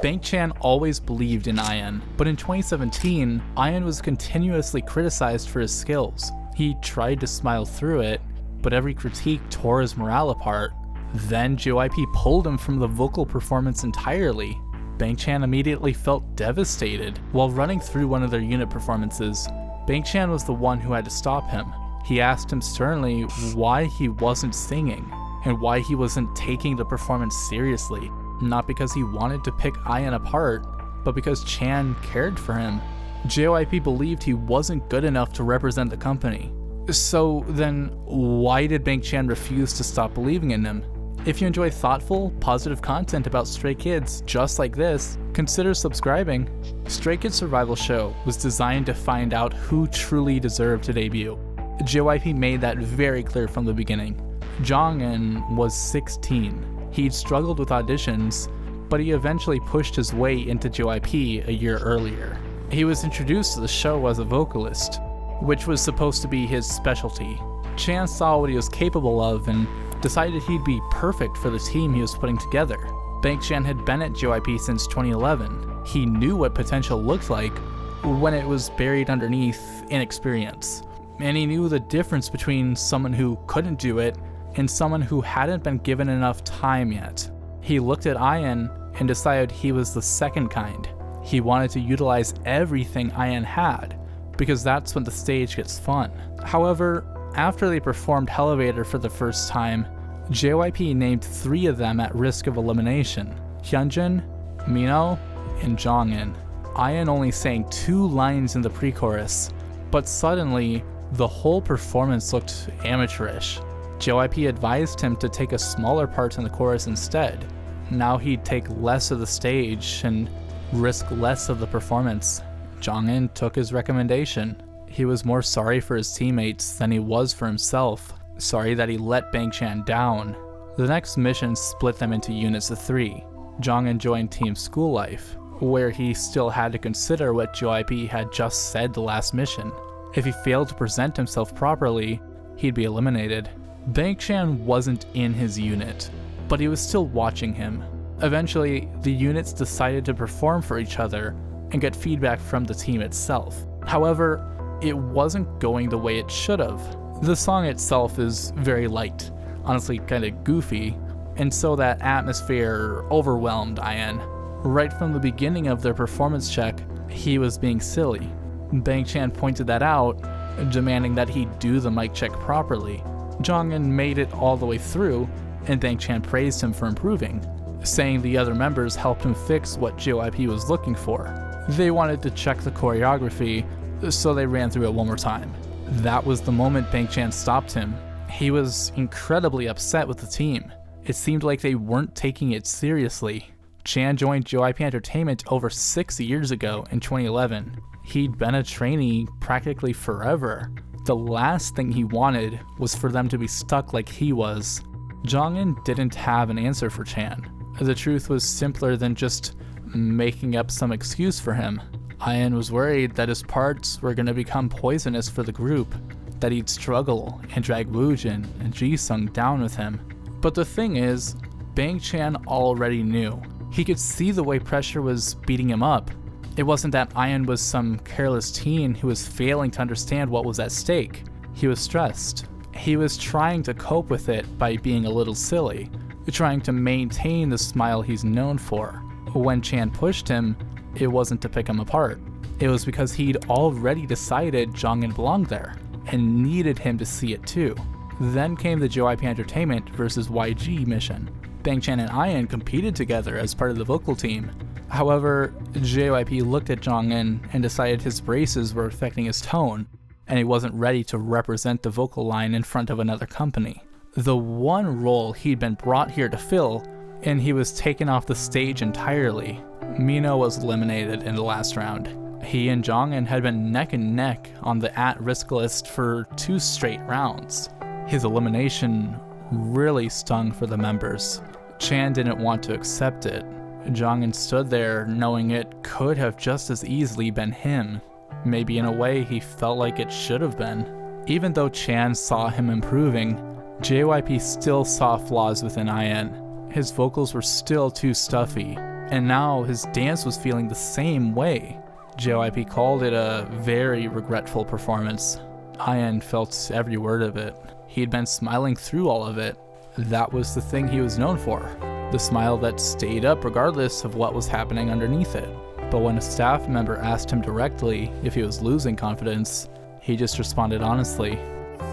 Bang Chan always believed in I.N, but in 2017, I.N was continuously criticized for his skills. He tried to smile through it, but every critique tore his morale apart. Then JYP pulled him from the vocal performance entirely. Bang Chan immediately felt devastated. While running through one of their unit performances, Bang Chan was the one who had to stop him. He asked him sternly why he wasn't singing, and why he wasn't taking the performance seriously. Not because he wanted to pick I.N apart, but because Chan cared for him. JYP believed he wasn't good enough to represent the company. So then, why did Bang Chan refuse to stop believing in him? If you enjoy thoughtful, positive content about Stray Kids just like this, consider subscribing. Stray Kids Survival Show was designed to find out who truly deserved to debut. JYP made that very clear from the beginning. Jeongin was 16. He'd struggled with auditions, but he eventually pushed his way into JYP a year earlier. He was introduced to the show as a vocalist, which was supposed to be his specialty. Chan saw what he was capable of and decided he'd be perfect for the team he was putting together. Bang Chan had been at JYP since 2011. He knew what potential looked like when it was buried underneath inexperience. And he knew the difference between someone who couldn't do it and someone who hadn't been given enough time yet. He looked at I.N and decided he was the second kind. He wanted to utilize everything I.N had, because that's when the stage gets fun. However, after they performed Elevator for the first time, JYP named 3 of them at risk of elimination: Hyunjin, Mino, and Jeongin. I.N only sang 2 lines in the pre-chorus, but suddenly, the whole performance looked amateurish. JYP advised him to take a smaller part in the chorus instead. Now he'd take less of the stage and risk less of the performance. Jeongin took his recommendation. He was more sorry for his teammates than he was for himself, sorry that he let Bang Chan down. The next mission split them into units of 3. Jeongin joined Team School Life, where he still had to consider what JYP had just said the last mission. If he failed to present himself properly, he'd be eliminated. Bang Chan wasn't in his unit, but he was still watching him. Eventually, the units decided to perform for each other and get feedback from the team itself. However, it wasn't going the way it should have. The song itself is very light, honestly kinda goofy, and so that atmosphere overwhelmed I.N. Right from the beginning of their performance check, he was being silly. Bang Chan pointed that out, demanding that he do the mic check properly. Jeongin made it all the way through, and Bang Chan praised him for improving, saying the other members helped him fix what JYP was looking for. They wanted to check the choreography, so they ran through it one more time. That was the moment Bang Chan stopped him. He was incredibly upset with the team. It seemed like they weren't taking it seriously. Chan joined JYP Entertainment over 6 years ago in 2011. He'd been a trainee practically forever. The last thing he wanted was for them to be stuck like he was. Jeongin didn't have an answer for Chan. The truth was simpler than just making up some excuse for him. I.N was worried that his parts were going to become poisonous for the group, that he'd struggle and drag Woojin and Jisung down with him. But the thing is, Bang Chan already knew. He could see the way pressure was beating him up. It wasn't that I.N was some careless teen who was failing to understand what was at stake. He was stressed. He was trying to cope with it by being a little silly, trying to maintain the smile he's known for. When Chan pushed him, it wasn't to pick him apart. It was because he'd already decided Jeongin belonged there, and needed him to see it too. Then came the JYP Entertainment versus YG mission. Bang Chan and I.N competed together as part of the vocal team. However, JYP looked at Jeongin and decided his braces were affecting his tone, and he wasn't ready to represent the vocal line in front of another company. The one role he'd been brought here to fill, and he was taken off the stage entirely. Mino was eliminated in the last round. He and Jeongin had been neck and neck on the at-risk list for 2 straight rounds. His elimination really stung for the members. Chan didn't want to accept it. Jeongin stood there knowing it could have just as easily been him. Maybe in a way he felt like it should have been. Even though Chan saw him improving, JYP still saw flaws within I.N. His vocals were still too stuffy, and now his dance was feeling the same way. JYP called it a very regretful performance. I.N felt every word of it. He'd been smiling through all of it. That was the thing he was known for. The smile that stayed up regardless of what was happening underneath it. But when a staff member asked him directly if he was losing confidence, he just responded honestly.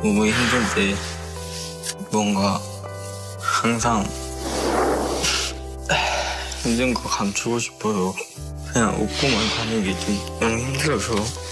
너무 힘들 때 뭔가 항상 힘든 거 감추고 싶어요. 그냥 웃고만 가는 게 좀 너무 힘들어서.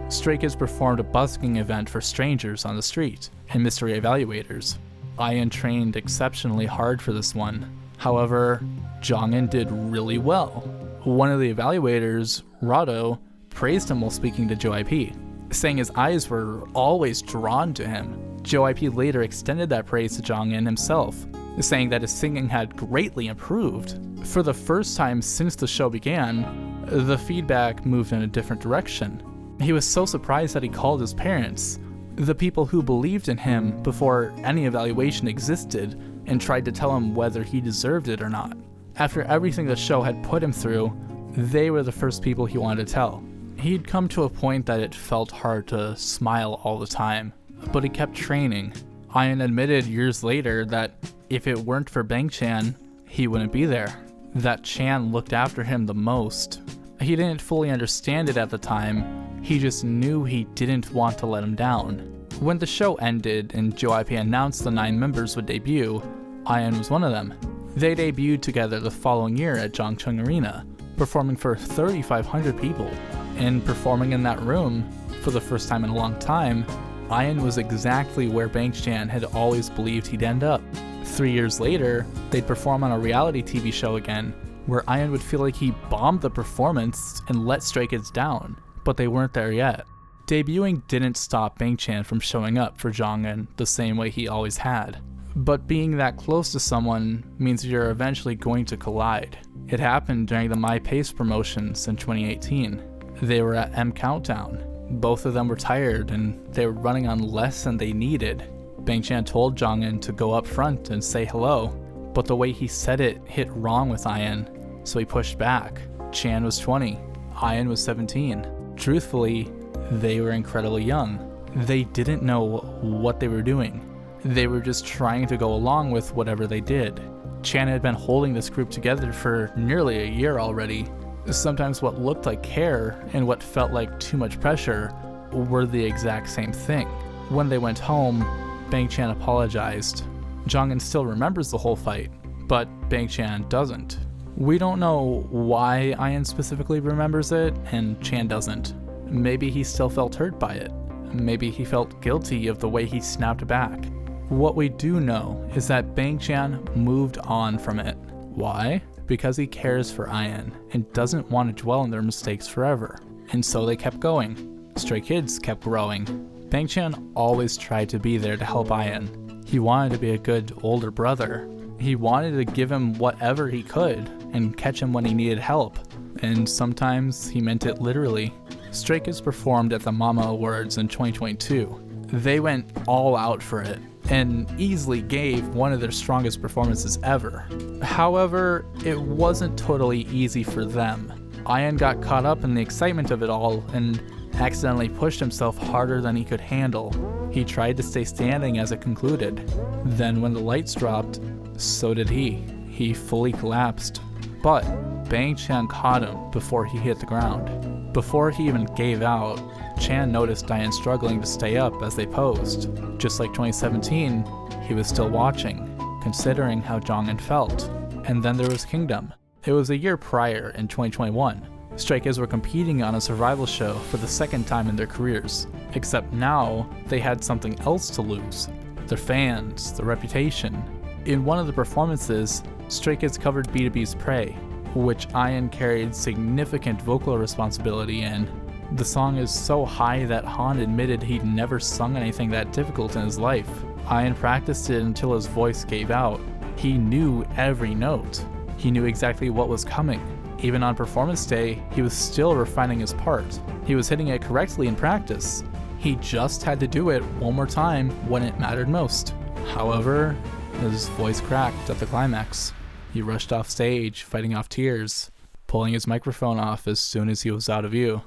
Stray Kids performed a busking event for strangers on the street and mystery evaluators. I.N trained exceptionally hard for this one. However, jeongin did really well. One of the evaluators, Rado, praised him while speaking to JYP, saying his eyes were always drawn to him. JYP later extended that praise to jeongin himself, saying that his singing had greatly improved. For the first time since the show began, the feedback moved in a different direction. He was so surprised that he called his parents, the people who believed in him before any evaluation existed, and tried to tell him whether he deserved it or not. After everything the show had put him through, they were the first people he wanted to tell. He'd come to a point that it felt hard to smile all the time, but he kept training. I.N admitted years later that if it weren't for Bang Chan, he wouldn't be there. That Chan looked after him the most. He didn't fully understand it at the time, he just knew he didn't want to let him down. When the show ended and JYP announced the 9 members would debut, I.N was one of them. They debuted together the following year at Jeongin Arena, performing for 3,500 people. And performing in that room, for the first time in a long time, I.N was exactly where Bang Chan had always believed he'd end up. 3 years later, they'd perform on a reality TV show again, where I.N would feel like he bombed the performance and let Stray Kids down, but they weren't there yet. Debuting didn't stop Bang Chan from showing up for jeongin the same way he always had. But being that close to someone means you're eventually going to collide. It happened during the My Pace promotions in 2018. They were at M Countdown. Both of them were tired and they were running on less than they needed. Bang Chan told jeongin to go up front and say hello, but the way he said it hit wrong with I.N, so he pushed back. Chan was 20, I.N was 17. Truthfully, they were incredibly young. They didn't know what they were doing. They were just trying to go along with whatever they did. Chan had been holding this group together for nearly a year already. Sometimes what looked like care and what felt like too much pressure were the exact same thing. When they went home, Bang Chan apologized. jeongin still remembers the whole fight, but Bang Chan doesn't. We don't know why I.N specifically remembers it and Chan doesn't. Maybe he still felt hurt by it. Maybe he felt guilty of the way he snapped back. What we do know is that Bang Chan moved on from it. Why? Because he cares for I.N and doesn't want to dwell on their mistakes forever. And so they kept going. Stray Kids kept growing. Bang Chan always tried to be there to help I.N. He wanted to be a good older brother. He wanted to give him whatever he could and catch him when he needed help. And sometimes he meant it literally. Stray Kids performed at the Mama Awards in 2022. They went all out for it and easily gave one of their strongest performances ever. However, it wasn't totally easy for them. I.N got caught up in the excitement of it all and accidentally pushed himself harder than he could handle. He tried to stay standing as it concluded. Then when the lights dropped, so did he. He fully collapsed. But Bang Chan caught him before he hit the ground. Before he even gave out, Chan noticed I.N struggling to stay up as they posed. Just like 2017, he was still watching, considering how jeongin felt. And then there was Kingdom. It was a year prior, in 2021. Stray Kids were competing on a survival show for the second time in their careers, except now they had something else to lose. Their fans, their reputation. In one of the performances, Stray Kids covered B2B's Prey, which I.N carried significant vocal responsibility in. The song is so high that Han admitted he'd never sung anything that difficult in his life. I.N practiced it until his voice gave out. He knew every note. He knew exactly what was coming. Even on performance day, he was still refining his part. He was hitting it correctly in practice. He just had to do it one more time when it mattered most. However, His voice cracked at the climax. He rushed off stage, fighting off tears, pulling his microphone off as soon as he was out of view.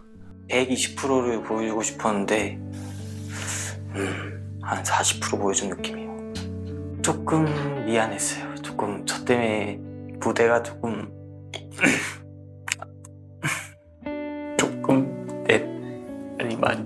120%를 보여주고 싶었는데 한 40% 보여준 느낌이에요. 조금 미안했어요. 조금 저 때문에 무대가 조금 많이.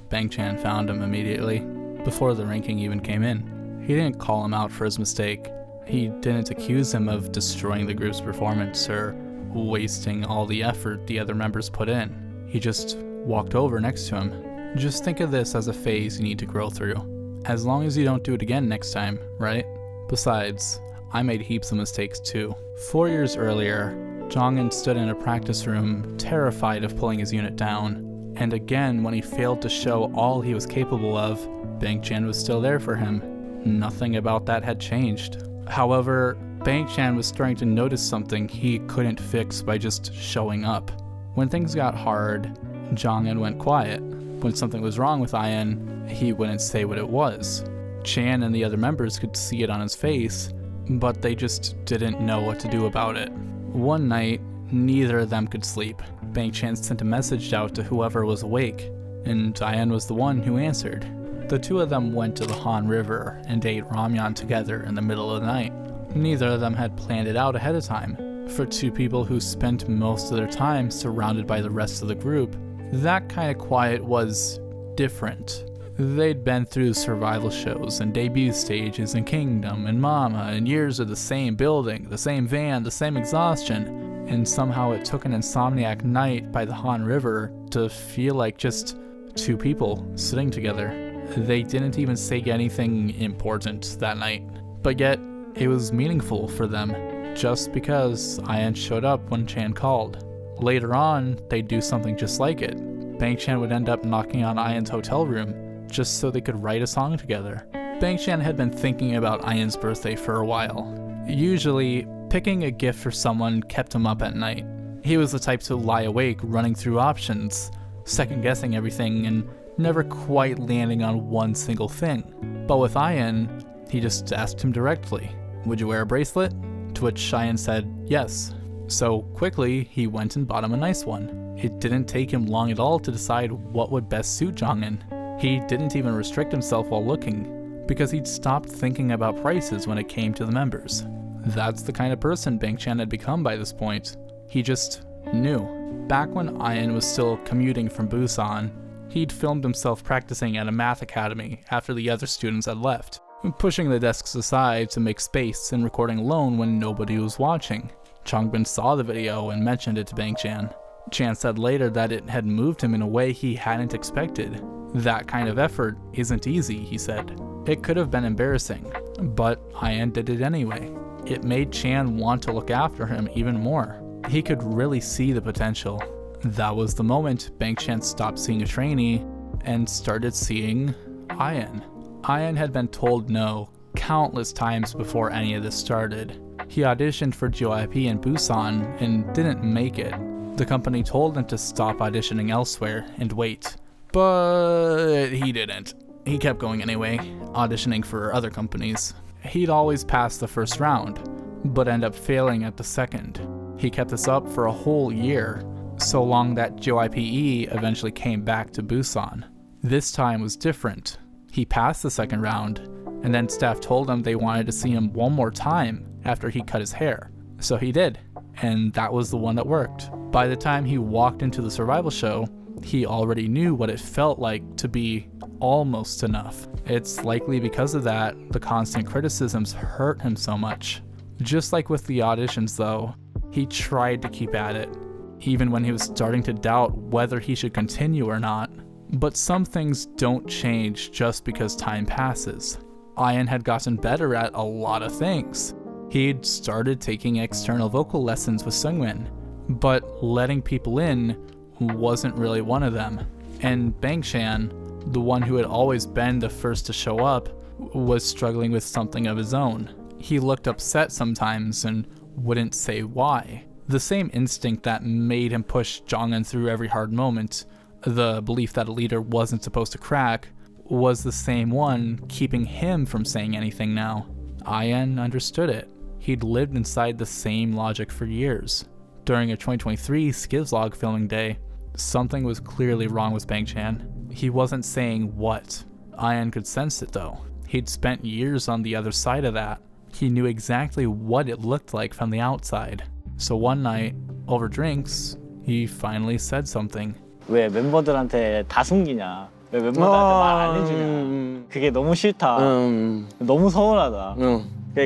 Bang Chan found him immediately, before the ranking even came in. He didn't call him out for his mistake. He didn't accuse him of destroying the group's performance or wasting all the effort the other members put in. He just walked over next to him. Just think of this as a phase you need to grow through. As long as you don't do it again next time, right? Besides, I made heaps of mistakes too. 4 years earlier, Jeongin stood in a practice room, terrified of pulling his unit down. And again, when he failed to show all he was capable of, Bang Chan was still there for him. Nothing about that had changed. However, Bang Chan was starting to notice something he couldn't fix by just showing up. When things got hard, Jeongin went quiet. When something was wrong with I.N, he wouldn't say what it was. Chan and the other members could see it on his face, but they just didn't know what to do about it. One night, neither of them could sleep. Bang Chan sent a message out to whoever was awake, and I.N was the one who answered. The two of them went to the Han River and ate ramyeon together in the middle of the night. Neither of them had planned it out ahead of time. For two people who spent most of their time surrounded by the rest of the group, that kind of quiet was different. They'd been through survival shows and debut stages and Kingdom and Mama and years of the same building, the same van, the same exhaustion, and somehow it took an insomniac night by the Han River to feel like just two people sitting together. They didn't even say anything important that night, but yet it was meaningful for them, just because I.N showed up when Chan called. Later on, they'd do something just like it. Bang Chan would end up knocking on I.N's hotel room, just so they could write a song together. Bang Chan had been thinking about I.N's birthday for a while. Usually, picking a gift for someone kept him up at night. He was the type to lie awake running through options, second-guessing everything, and never quite landing on one single thing. But with I.N, he just asked him directly, "Would you wear a bracelet?" To which I.N said yes. So quickly, he went and bought him a nice one. It didn't take him long at all to decide what would best suit Jeongin. He didn't even restrict himself while looking, because he'd stopped thinking about prices when it came to the members. That's the kind of person Bang Chan had become by this point. He just knew. Back when I.N was still commuting from Busan, he'd filmed himself practicing at a math academy after the other students had left, pushing the desks aside to make space and recording alone when nobody was watching. Changbin saw the video and mentioned it to Bang Chan. Chan said later that it had moved him in a way he hadn't expected. That kind of effort isn't easy, he said. It could have been embarrassing, but I.N did it anyway. It made Chan want to look after him even more. He could really see the potential. That was the moment Bang Chan stopped seeing a trainee and started seeing I.N. I.N had been told no countless times before any of this started. He auditioned for JYP in Busan and didn't make it. The company told him to stop auditioning elsewhere and wait. But he didn't. He kept going anyway, auditioning for other companies. He'd always pass the first round, but end up failing at the second. He kept this up for a whole year, so long that JYPE eventually came back to Busan. This time was different. He passed the second round, and then staff told him they wanted to see him one more time after he cut his hair. So he did, and that was the one that worked. By the time he walked into the survival show, he already knew what it felt like to be almost enough. It's likely because of that, the constant criticisms hurt him so much. Just like with the auditions though, he tried to keep at it, even when he was starting to doubt whether he should continue or not. But some things don't change just because time passes. I.N had gotten better at a lot of things. He'd started taking external vocal lessons with Seungwon, but letting people in wasn't really one of them. And Bang Chan, the one who had always been the first to show up, was struggling with something of his own. He looked upset sometimes and wouldn't say why. The same instinct that made him push Jeongin through every hard moment, the belief that a leader wasn't supposed to crack, was the same one keeping him from saying anything now. I.N understood it. He'd lived inside the same logic for years. During a 2023 Skivlog filming day, something was clearly wrong with Bang Chan. He wasn't saying what. I.N could sense it though. He'd spent years on the other side of that. He knew exactly what it looked like from the outside. So one night, over drinks, he finally said something. 왜 멤버들한테 다 숨기냐? 왜 멤버들한테 말 안 해주냐? 그게 너무 싫다. 너무 서운하다.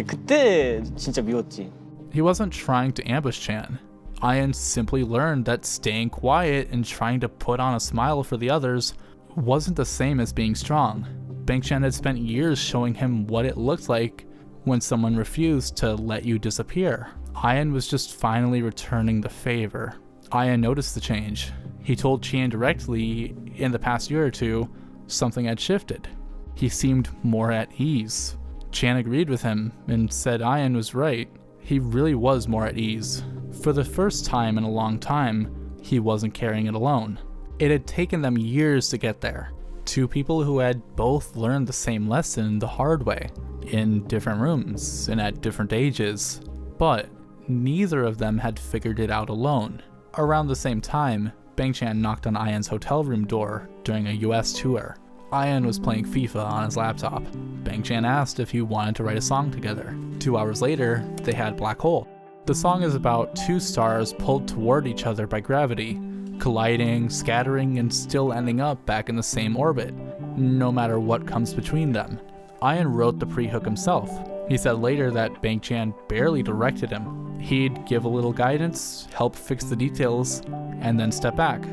그때 진짜 미웠지. He wasn't trying to ambush Chan. I.N simply learned that staying quiet and trying to put on a smile for the others wasn't the same as being strong. Bang Chan had spent years showing him what it looked like when someone refused to let you disappear. I.N was just finally returning the favor. I.N noticed the change. He told Chan directly in the past year or two, something had shifted. He seemed more at ease. Chan agreed with him and said I.N was right. He really was more at ease. For the first time in a long time, he wasn't carrying it alone. It had taken them years to get there. Two people who had both learned the same lesson the hard way, in different rooms and at different ages, but neither of them had figured it out alone. Around the same time, Bang Chan knocked on I.N's hotel room door during a US tour. I.N was playing FIFA on his laptop. Bang Chan asked if he wanted to write a song together. 2 hours later, they had Black Hole. The song is about two stars pulled toward each other by gravity, colliding, scattering, and still ending up back in the same orbit, no matter what comes between them. I.N wrote the pre-hook himself. He said later that Bang Chan barely directed him. He'd give a little guidance, help fix the details, and then step back.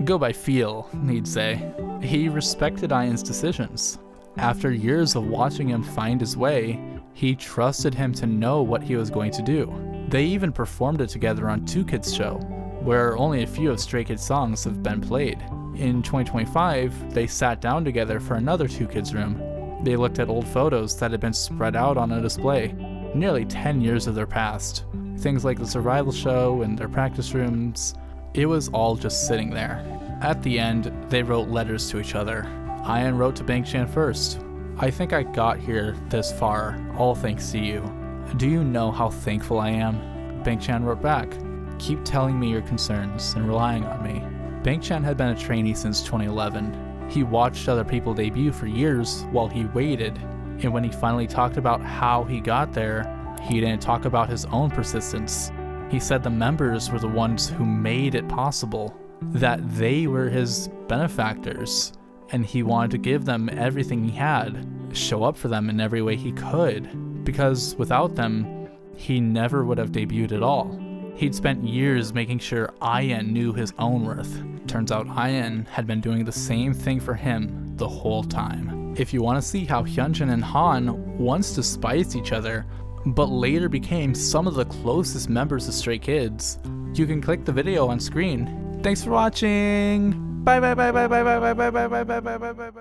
Go by feel, he'd say. He respected I.N's decisions. After years of watching him find his way, he trusted him to know what he was going to do. They even performed it together on 2Kids Show, where only a few of Stray Kids songs have been played. In 2025, they sat down together for another 2Kids room. They looked at old photos that had been spread out on a display, nearly 10 years of their past. Things like the survival show and their practice rooms, it was all just sitting there. At the end, they wrote letters to each other. I.N wrote to Bang Chan first. I think I got here this far, all thanks to you. Do you know how thankful I am? Bang Chan wrote back. Keep telling me your concerns and relying on me. Bang Chan had been a trainee since 2011. He watched other people debut for years while he waited, and when he finally talked about how he got there, he didn't talk about his own persistence. He said the members were the ones who made it possible, that they were his benefactors, and he wanted to give them everything he had, show up for them in every way he could, because without them, he never would have debuted at all. He'd spent years making sure I.N knew his own worth. Turns out I.N had been doing the same thing for him the whole time. If you want to see how Jeongin and Han once despised each other, but later became some of the closest members of Stray Kids, you can click the video on screen. Thanks for watching! Bye bye bye bye bye bye bye bye bye bye bye bye bye bye.